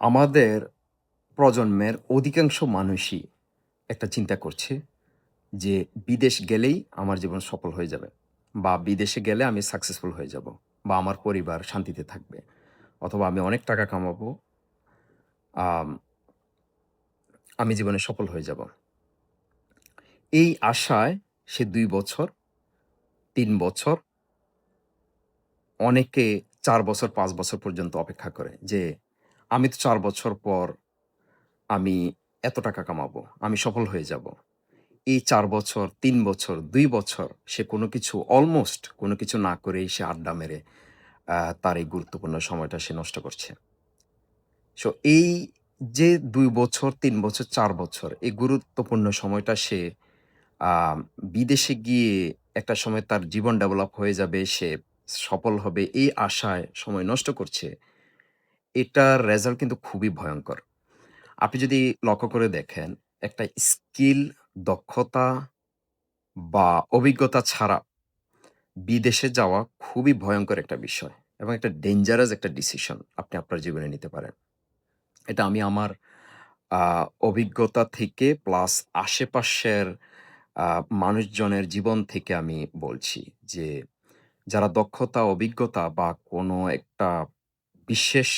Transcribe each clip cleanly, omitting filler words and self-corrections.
আমাদের প্রজন্মের অধিকাংশ মানুষই একটা চিন্তা করছে যে বিদেশ গেলেই আমার জীবন সফল হয়ে যাবে বা বিদেশে গেলে আমি সাকসেসফুল হয়ে যাব বা আমার পরিবার শান্তিতে থাকবে অথবা আমি অনেক টাকা কামাবো, আম, আমি জীবনে সফল হয়ে যাব। এই আশায় সে 2 বছর, 3 বছর, অনেকে 4 বছর 5 বছর পর্যন্ত অপেক্ষা করে যে আমি তো 4 বছর পর আমি এত টাকা কামাবো, আমি সফল হয়ে যাব। এই ৪ বছর, ৩ বছর, ২ বছর সে কোনো কিছু অলমোস্ট কোনো কিছু না করেই সে আড্ডা মেরে তার এই গুরুত্বপূর্ণ সময়টা সে নষ্ট করছে। সো এই যে ২ বছর, ৩ বছর, ৪ বছর এই গুরুত্বপূর্ণ সময়টা সে আ বিদেশে গিয়ে একটা সময় তার জীবন ডেভেলপ হয়ে যাবে, সে সফল হবে এই আশায় সময় নষ্ট করছে। এটার রেজাল্ট কিন্তু খুবই ভয়ংকর। আপনি যদি লক্ষ্য করে দেখেন, একটা স্কিল, দক্ষতা বা অভিজ্ঞতা ছাড়া বিদেশে যাওয়া খুবই ভয়ংকর একটা বিষয় এবং একটা ডেঞ্জারাস একটা ডিসিশন আপনি আপনার জীবনে নিতে পারেন। এটা আমি আমার আ অভিজ্ঞতা থেকে প্লাস আশেপাশের আ মানুষজনের জীবন থেকে আমি বলছি যে, যারা দক্ষতা, অভিজ্ঞতা বা কোনো একটা বিশেষ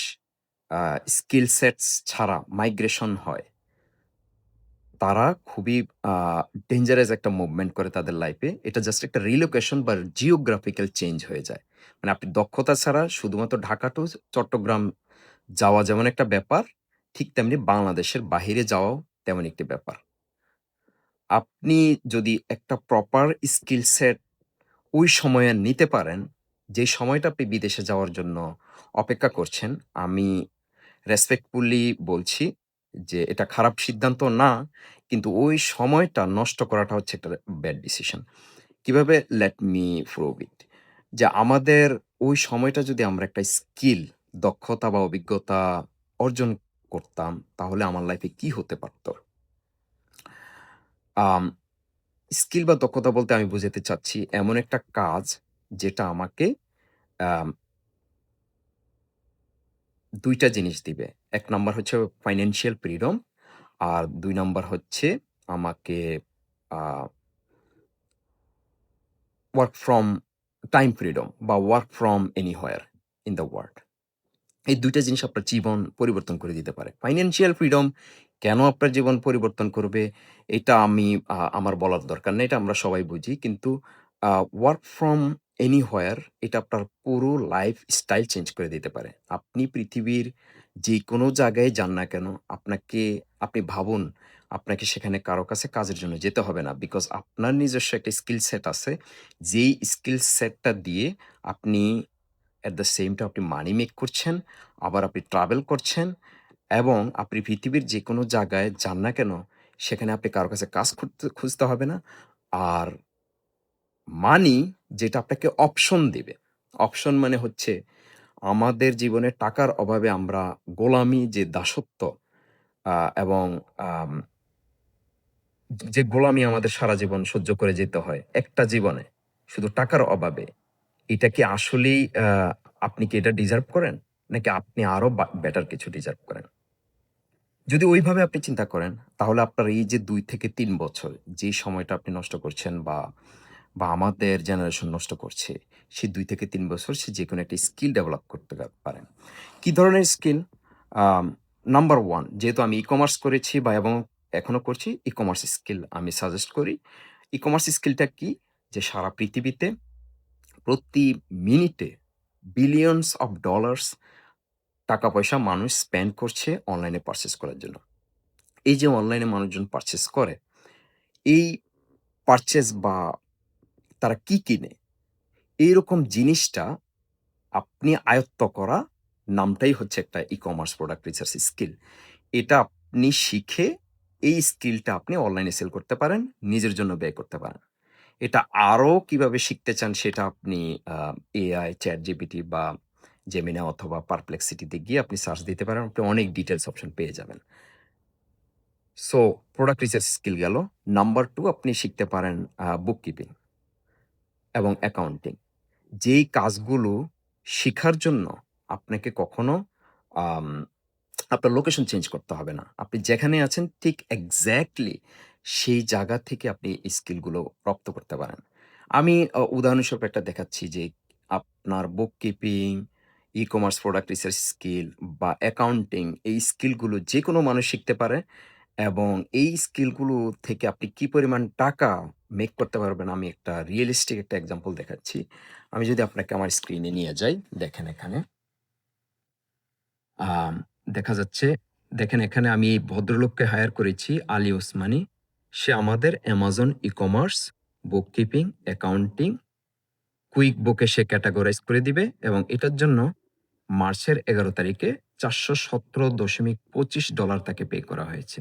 আ স্কিল সেটস ছাড়া মাইগ্রেশন হয়, তারা খুবই আ ডেঞ্জারাস একটা মুভমেন্ট করে তাদের লাইফে। এটা জাস্ট একটা রিলোকেশন বা জিওগ্রাফিক্যাল চেঞ্জ হয়ে যায়। মানে আপনি দক্ষতা ছাড়া শুধুমাত্র ঢাকা টু চট্টগ্রাম যাওয়া যেমন একটা ব্যাপার, ঠিক তেমনি বাংলাদেশের বাহিরে যাওয়াও তেমন একটি ব্যাপার। আপনি যদি একটা প্রপার স্কিল সেট ওই সময়ে নিতে পারেন, যে সময়টা আপনি বিদেশে যাওয়ার জন্য অপেক্ষা করছেন, আমি রেসপেক্টফুলি বলছি যে এটা খারাপ সিদ্ধান্ত না। কিন্তু ওই সময়টা নষ্ট করাটা হচ্ছে একটা ব্যাড ডিসিশন। কিভাবে? লেট মি প্রুভ ইট। যে আমাদের ওই সময়টা যদি আমরা একটা স্কিল, দক্ষতা বা অভিজ্ঞতা অর্জন করতাম, তাহলে আমার লাইফে কি হতে পারত? আম স্কিল বা দক্ষতা বলতে আমি বুঝাতে চাচ্ছি এমন একটা কাজ যেটা আমাকে আম ২ টা জিনিস দিবে। ১ নাম্বার হচ্ছে ফাইন্যান্সিয়াল ফ্রিডম, আর ২ নাম্বার হচ্ছে আমাকে আ ওয়ার্ক ফ্রম টাইম ফ্রিডম বা work from anywhere in the world. এই ২ টা জিনিস আপনার জীবন পরিবর্তন করে দিতে পারে। ফাইন্যান্সিয়াল ফ্রিডম কেন আপনার জীবন পরিবর্তন করবে, এটা আমি আমার বলার দরকার নেই। এটা আমরা সবাই বুঝি। কিন্তু ওয়ার্ক ফ্রম এনিহোয়ার এটা আপনার পুরো লাইফ স্টাইল চেঞ্জ করে দিতে পারে। আপনি পৃথিবীর যেকোনো জায়গায় যান না কেন, আপনি ভাবুন, আপনাকে সেখানে কারো কাছে কাজের জন্য যেতে হবে না। বিকজ আপনার নিজস্ব একটা স্কিল সেট আছে। যেই স্কিল সেটটা দিয়ে আপনি এট দ্য সেম টাইম আপনি মানি মেক করছেন, আবার আপনি ট্রাভেল করছেন এবং আপনি পৃথিবীর যেকোনো জায়গায় যান না কেন, সেখানে আপনি কারো কাছে কাজ খুঁজতে হবে না। আর মানি যেটা আপনাকে অপশন দিবে। অপশন মানে হচ্ছে আমাদের জীবনে টাকার অভাবে আমরা গোলামি যে দাসত্ব আ এবং আম যে গোলামি আমাদের সারা জীবন সহ্য করে যেতে হয় একটা জীবনে, শুধু টাকার অভাবে। এটা কি আসলেই আপনি কি এটা ডিজার্ভ করেন? নাকি আপনি আরো বেটার কিছু ডিজার্ভ করেন? যদি ওইভাবে আপনি চিন্তা করেন, তাহলে আপনার এই যে ২ থেকে ৩ বছর যেই সময়টা আপনি নষ্ট করছেন বা আমাদের জেনারেশন নষ্ট করছে, সেই ২ থেকে ৩ বছর সে যেকোনো একটা স্কিল ডেভেলপ করতে পারেন। কি ধরনের স্কিল? আম নাম্বার ১, যেহেতু আমি ই-কমার্স করেছি বা এবং এখনো করছি, ই-কমার্স স্কিল আমি সাজেস্ট করি। ই-কমার্স স্কিলটা কি? যে সারা পৃথিবীতে প্রতি মিনিটে বিলিয়নস অফ ডলার্স টাকা-পয়সা মানুষ স্পেন্ড করছে অনলাইনে পারচেজ করার জন্য। এই যে অনলাইনে মানুষজন পারচেজ করে, এই পারচেজ বা তারা কি কিনে, এইরকম জিনিসটা আপনি আয়ত্ত করা নামটাই হচ্ছে একটা ই-কমার্স প্রোডাক্ট রিসার্চ স্কিল। এটা আপনি শিখে এই স্কিলটা আপনি অনলাইনে সেল করতে পারেন, নিজের জন্য ব্যয় করতে পারেন। এটা আরো কিভাবে শিখতে চান সেটা আপনি আ AI, ChatGPT বা Gemini অথবা Perplexity তে গিয়ে আপনি সার্চ দিতে পারেন। আপনি অনেক ডিটেইলস অপশন পেয়ে যাবেন। সো প্রোডাক্ট রিসার্চ স্কিল গেল। নাম্বার 2, আপনি শিখতে পারেন বুককিপিং এবং অ্যাকাউন্টিং। যেই কাজগুলো শিখার জন্য আপনাকে কখনো আম আপনার লোকেশন চেঞ্জ করতে হবে না। আপনি যেখানে আছেন ঠিক এক্সাক্টলি সেই জায়গা থেকে আপনি এই স্কিলগুলো রপ্ত করতে পারেন। আমি উদাহরণস্বরূপ একটা দেখাচ্ছি যে আপনার book keeping, e-commerce product research skill বা অ্যাকাউন্টিং এই স্কিলগুলো যেকোনো মানুষ শিখতে পারে এবং এই স্কিলগুলো থেকে আপনি কি পরিমাণ টাকা মেক করতে পারবেন আমি একটা রিয়ালিস্টিক একটা এক্সাম্পল দেখাচ্ছি। আমি যদি আপনাকে আমার স্ক্রিনে নিয়ে যাই, দেখেন এখানে। আম দেখা যাচ্ছে, দেখেন এখানে আমি এই ভদ্রলোককে হায়ার করেছি, আলী ওসমানী। সে আমাদের Amazon e-commerce, bookkeeping, accounting, quick বুকে সে ক্যাটেগরাইজ করে দিবে এবং এটার জন্য মার্চের ১১ তারিখে $৪১৭.২৫ তাকে পে করা হয়েছে।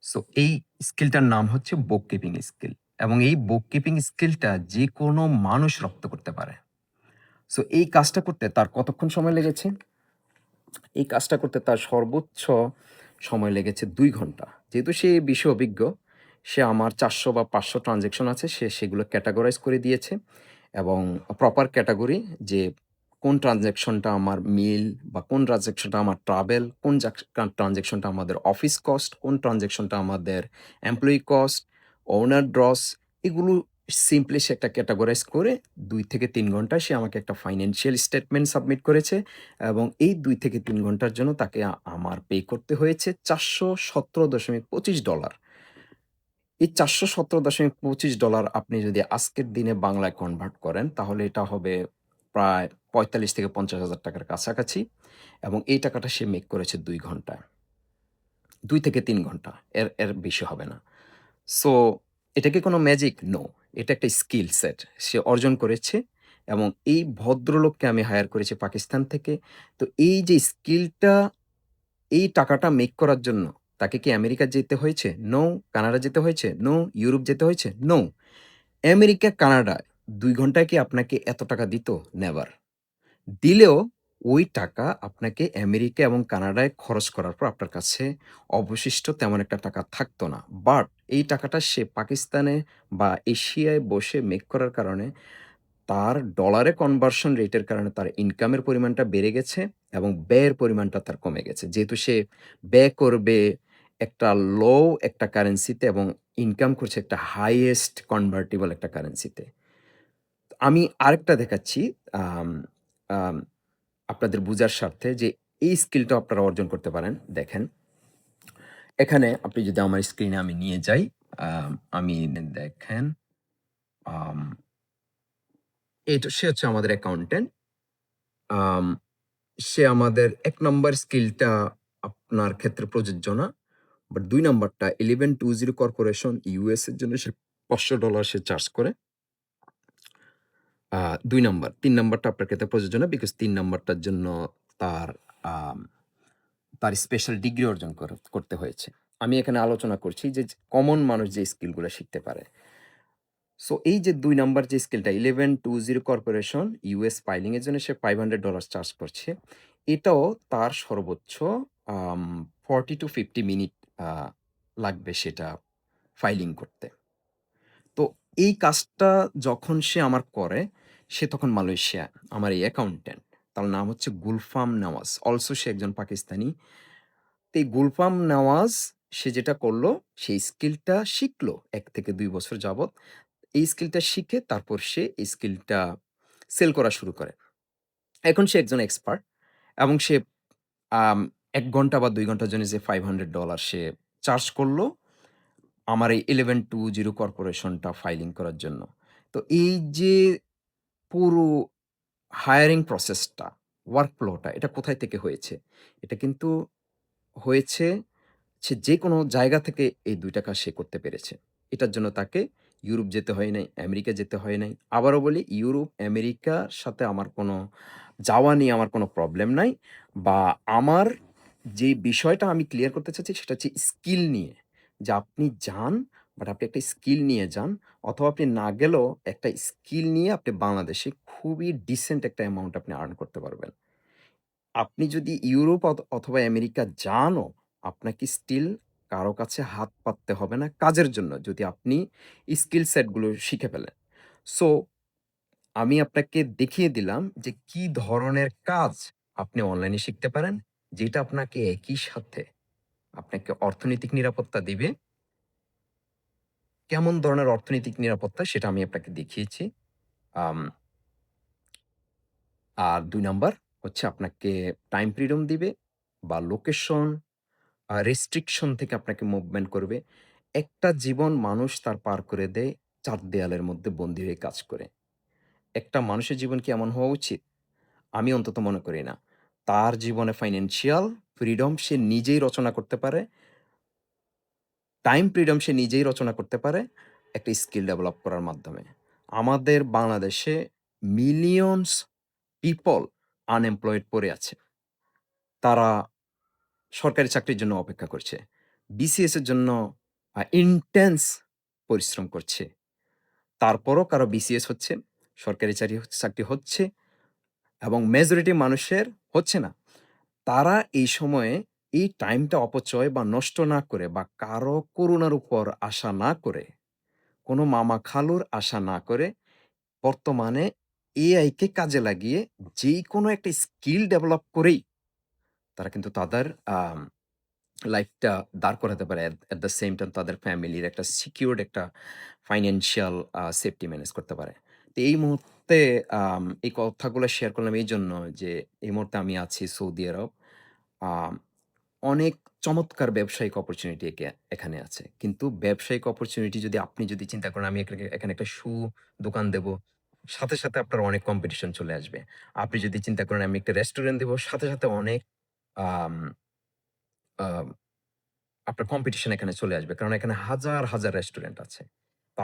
সো এই স্কিলটার নাম হচ্ছে বুককিপিং স্কিল এবং এই বুককিপিং স্কিলটা যেকোনো মানুষ রপ্ত করতে পারে। সো এই কাজটা করতে তার কতক্ষণ সময় লেগেছে? এই কাজটা করতে তার সর্বোচ্চ সময় লেগেছে ২ ঘন্টা। যেহেতু সে এই বিষয়ে অভিজ্ঞ, সে আমার ৪০০ বা ৫০০ ট্রান্সেকশন আছে, সে সেগুলো ক্যাটেগরাইজ করে দিয়েছে এবং প্রপার ক্যাটেগরি যে কোন ট্রান্সেকশনটা আমার মিল বা কোন ট্রান্সেকশনটা আমার ট্রাভেল, কোন ট্রান্সেকশনটা আমাদের অফিস কস্ট, কোন ট্রান্সেকশনটা আমাদের এমপ্লয়ি কস্ট, ওনার ড্রস, এগুলো সিম্পলি সে একটা ক্যাটেগরাইজ করে ২ থেকে ৩ ঘন্টায় সে আমাকে একটা ফাইন্যান্সিয়াল স্টেটমেন্ট সাবমিট করেছে এবং এই ২ থেকে ৩ ঘন্টার জন্য তাকে আমার পে করতে হয়েছে $৪১৭.২৫। এই $৪১৭.২৫ আপনি যদি আজকের দিনে বাংলায় কনভার্ট করেন, তাহলে এটা হবে প্রায় ৪৫ থেকে ৳৫০,০০০ কাছাকাছি এবং এই টাকাটা সে মেক করেছে ২ ঘন্টায়। ২ থেকে ৩ ঘন্টা। এর এর বেশি হবে না। সো এটা কি কোনো ম্যাজিক? নো। এটা একটা স্কিল সেট। সে অর্জন করেছে এবং এই ভদ্রলোককে আমি হায়ার করেছি পাকিস্তান থেকে। তো এই যে স্কিলটা, এই টাকাটা মেক করার জন্য তাকে কি আমেরিকা যেতে হয়েছে? নো। কানাডা যেতে হয়েছে? নো। ইউরোপ যেতে হয়েছে? নো। আমেরিকা, কানাডা ২ ঘন্টায় কি আপনাকে এত টাকা দিত? নেভার। দিলেও ওই টাকা আপনাকে আমেরিকা এবং কানাডায় খরচ করার পর আপনার কাছে অবশিষ্ট তেমন একটা টাকা থাকতো না। বাট এই টাকাটা সে পাকিস্তানে বা এশিয়ায় বসে মেক করার কারণে তার ডলারে কনভার্সন রেটের কারণে তার ইনকামের পরিমাণটা বেড়ে গেছে এবং ব্যয়ের পরিমাণটা তার কমে গেছে। যেহেতু সে ব্যয় করবে একটা লো একটা কারেন্সিতে এবং ইনকাম করছে একটা হাইয়েস্ট কনভার্টিবল একটা কারেন্সিতে। আমি আরেকটা দেখাচ্ছি আম আম আপনাদের বুঝার স্বার্থে যে এই স্কিলটাও আপনারা অর্জন করতে পারেন। দেখেন, এখানে আপনি যদি আমার স্ক্রিনে আমি নিয়ে যাই, আমি দেখেন, আম সে হচ্ছে আমাদের অ্যাকাউন্টেন্ট। আম সে আমাদের ১ নাম্বার স্কিলটা আপনার ক্ষেত্রে প্রযোজ্য না। বাট ২ নাম্বারটা 1120 কর্পোরেশন ইউএস এর জন্য সে $৫০০ সে চার্জ করে। ২ নাম্বার। ৩ নাম্বারটা আপনার ক্ষেত্রে প্রযোজ্য না বিকজ ৩ নাম্বারটার জন্য তার আম তার স্পেশাল ডিগ্রি অর্জন করতে হয়েছে। আমি এখানে আলোচনা করছি যে কমন মানুষ যে স্কিলগুলা শিখতে পারে। সো এই যে ২ নাম্বার যে স্কিলটা 1120 কর্পোরেশন ইউএস ফাইলিং এর জন্য সে $500 চার্জ করছে। এটাও তার সর্বোচ্চ আম 40 to 50 মিনিট আ লাগবে সেটা ফাইলিং করতে। তো এই কাজটা যখন সে আমার করে, সে তখন মালয়েশিয়া, আমার এই অ্যাকাউন্টেন্ট। তার নাম হচ্ছে গুলফাম নওয়াজ। অলসো সে একজন পাকিস্তানি। তো এই গুলফাম নওয়াজ সে যেটা করলো, সেই স্কিলটা শিখলো ১ থেকে ২ বছর যাবৎ। এই স্কিলটা শিখে তারপর সে এই স্কিলটা সেল করা শুরু করে। এখন সে একজন এক্সপার্ট এবং সে আম ১ ঘন্টা বা ২ ঘন্টার জন্য যে $500 সে চার্জ করলো আমার এই 1120 কর্পোরেশনটা ফাইলিং করার জন্য। তো এই যে পুরো হায়ারিং প্রসেসটা, ওয়ার্ক ফ্লোটা এটা কোথায় থেকে হয়েছে? এটা কিন্তু হয়েছে সে যেকোনো জায়গা থেকে এই ২ টা কাজ সে করতে পেরেছে। এটার জন্য তাকে ইউরোপ যেতে হয় নাই, আমেরিকা যেতে হয় নাই। আবারও বলি ইউরোপ, আমেরিকার সাথে আমার কোনো যাওয়া নিয়ে আমার কোনো প্রবলেম নাই বা আমার যে বিষয়টা আমি ক্লিয়ার করতে চাচ্ছি সেটা হচ্ছে স্কিল নিয়ে। যে আপনি যান, বাট আপনি একটা স্কিল নিয়ে যান অথবা আপনি না গেলেও একটা স্কিল নিয়ে আপনি বাংলাদেশে খুবই ডিসেন্ট একটা অ্যামাউন্ট আপনি আর্ন করতে পারবেন। আপনি যদি ইউরোপ অথবা আমেরিকা যানও, আপনাকে স্টিল কারো কাছে হাত পাততে হবে না কাজের জন্য, যদি আপনি স্কিল সেট গুলো শিখে ফেলেন। সো আমি আপনাকে দেখিয়ে দিলাম যে কি ধরনের কাজ আপনি অনলাইনে শিখতে পারেন যেটা আপনাকে একই সাথে আপনাকে অর্থনৈতিক নিরাপত্তা দিবে। কেমন ধরনের অর্থনৈতিক নিরাপত্তা সেটা আমি আপনাকে দেখিয়েছি। আম আর ২ নাম্বার হচ্ছে আপনাকে টাইম ফ্রিডম দিবে বা লোকেশন রেস্ট্রিকশন থেকে আপনাকে মুভমেন্ট করবে। একটা জীবন মানুষ তার পার করে দেয় ৪ দেয়ালের মধ্যে বন্দী হয়ে কাজ করে। একটা মানুষের জীবন কি এমন হওয়া উচিত? আমি অন্তত মনে করি না। তার জীবনে ফাইন্যান্সিয়াল ফ্রিডম সে নিজেই রচনা করতে পারে। টাইম ফ্রিডম সে নিজেই রচনা করতে পারে একটা স্কিল ডেভেলপ করার মাধ্যমে। আমাদের বাংলাদেশে মিলিয়নস পিপল আনএমপ্লয়েড পড়ে আছে। তারা সরকারি চাকরির জন্য অপেক্ষা করছে। বিসিএস এর জন্য ইনটেন্স পরিশ্রম করছে। তারপরও কারো বিসিএস হচ্ছে, সরকারি চাকরি হচ্ছে এবং মেজরিটি মানুষের হচ্ছে না। তারা এই সময়ে এই টাইমটা অপচয় বা নষ্ট না করে বা কারো করুণার উপর আশা না করে, কোনো মামা খালুর আশা না করে বর্তমানে এআইকে কাজে লাগিয়ে যেকোনো একটা স্কিল ডেভেলপ করেই তারা কিন্তু তাদের লাইফটা দাঁড় করাতে পারে। এট দ্য সেম টাইম তাদের ফ্যামিলির একটা সিকিউরড একটা ফাইন্যান্সিয়াল সেফটি ম্যানেজ করতে পারে। তো এই মুহূর্তে এই কথাগুলো শেয়ার করলাম এইজন্য যে, এই মুহূর্তে আমি আছি সৌদি আরব। আম অনেক চমৎকার ব্যবসায়িক অপরচুনিটি এখানে আছে। কিন্তু ব্যবসায়িক অপরচুনিটি যদি আপনি যদি চিন্তা করেন আমি এখানে একটা দোকান দেবো, সাথে, সাথে আপনার অনেক কম্পিটিশন চলে আসবে। আপনি যদি চিন্তা করেন আমি একটা রেস্টুরেন্ট দিব, সাথে, সাথে অনেক আম আ আপনার কম্পিটিশন এখানে চলে আসবে। কারণ এখানে হাজার, হাজার রেস্টুরেন্ট আছে। তো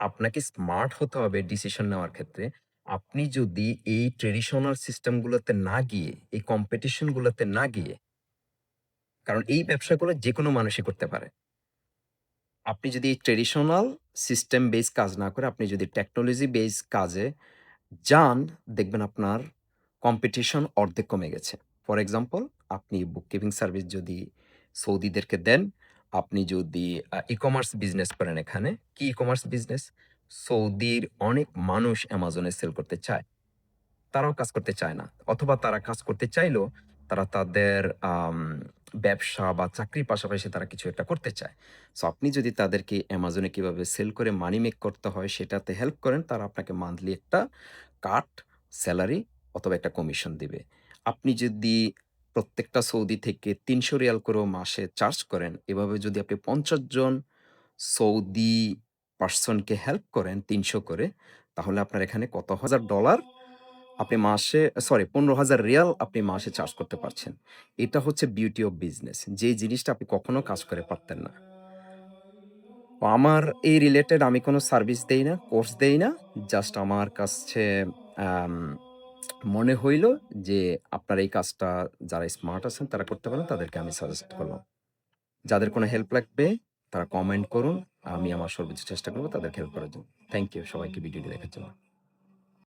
আপনাকে স্মার্ট হতে হবে ডিসিশন নেওয়ার ক্ষেত্রে। আপনি যদি এই ট্র্যাডিশনাল সিস্টেম গুলোতে না গিয়ে, এই কম্পিটিশন গুলোতে না গিয়ে, কারণ এই ব্যবসাগুলো যেকোনো মানুষই করতে পারে। আপনি যদি এই ট্র্যাডিশনাল সিস্টেম বেস কাজ না করে আপনি যদি টেকনোলজি বেস কাজে যান, দেখবেন আপনার কম্পিটিশন অর্ধেক কমে গেছে। ফর এক্সাম্পল আপনি বুককিপিং সার্ভিস যদি সৌদিদেরকে দেন, আপনি যদি ই-কমার্স বিজনেস করেন এখানে, কি ই-কমার্স বিজনেস? সৌদির অনেক মানুষ অ্যামাজনে সেল করতে চায়। তারাও কাজ করতে চায় না। অথবা তারা কাজ করতে চাইলেও তারা তাদের ব্যবসা বা চাকরির পাশাপাশি তারা কিছু একটা করতে চায়। সো আপনি যদি তাদেরকে Amazon এ কিভাবে সেল করে মানি মেক করতে হয় সেটাতে হেল্প করেন, তারা আপনাকে মান্থলি একটা কাট, সেলারি অথবা একটা কমিশন দিবে। আপনি যদি প্রত্যেকটা সৌদি থেকে ৩০০ রিয়াল করেও মাসে চার্জ করেন, এভাবে যদি আপনি ৫০ জন সৌদি পারসনকে হেল্প করেন ৩০০ করে, তাহলে আপনার এখানে কত হাজার ডলার আপনি মাসে সরি ১৫,০০০ রিয়াল আপনি মাসে চার্জ করতে পারছেন। এটা হচ্ছে বিউটি অফ বিজনেস। যেই জিনিসটা আপনি কখনো কাজ করে পারতেন না। তো আমার এই রিলেটেড আমি কোনো সার্ভিস দেই না, কোর্স দেই না। জাস্ট আমার কাছে আম মনে হইল যে আপনার এই কাজটা যারা স্মার্ট আছেন তারা করতে পারেন, তাদেরকে আমি সাজেস্ট করলাম। যাদের কোনো হেল্প লাগবে তারা কমেন্ট করুন। আমি আমার সর্বোচ্চ চেষ্টা করব তাদেরকে হেল্প করার জন্য। থ্যাংক ইউ সবাইকে ভিডিওটি দেখার জন্য।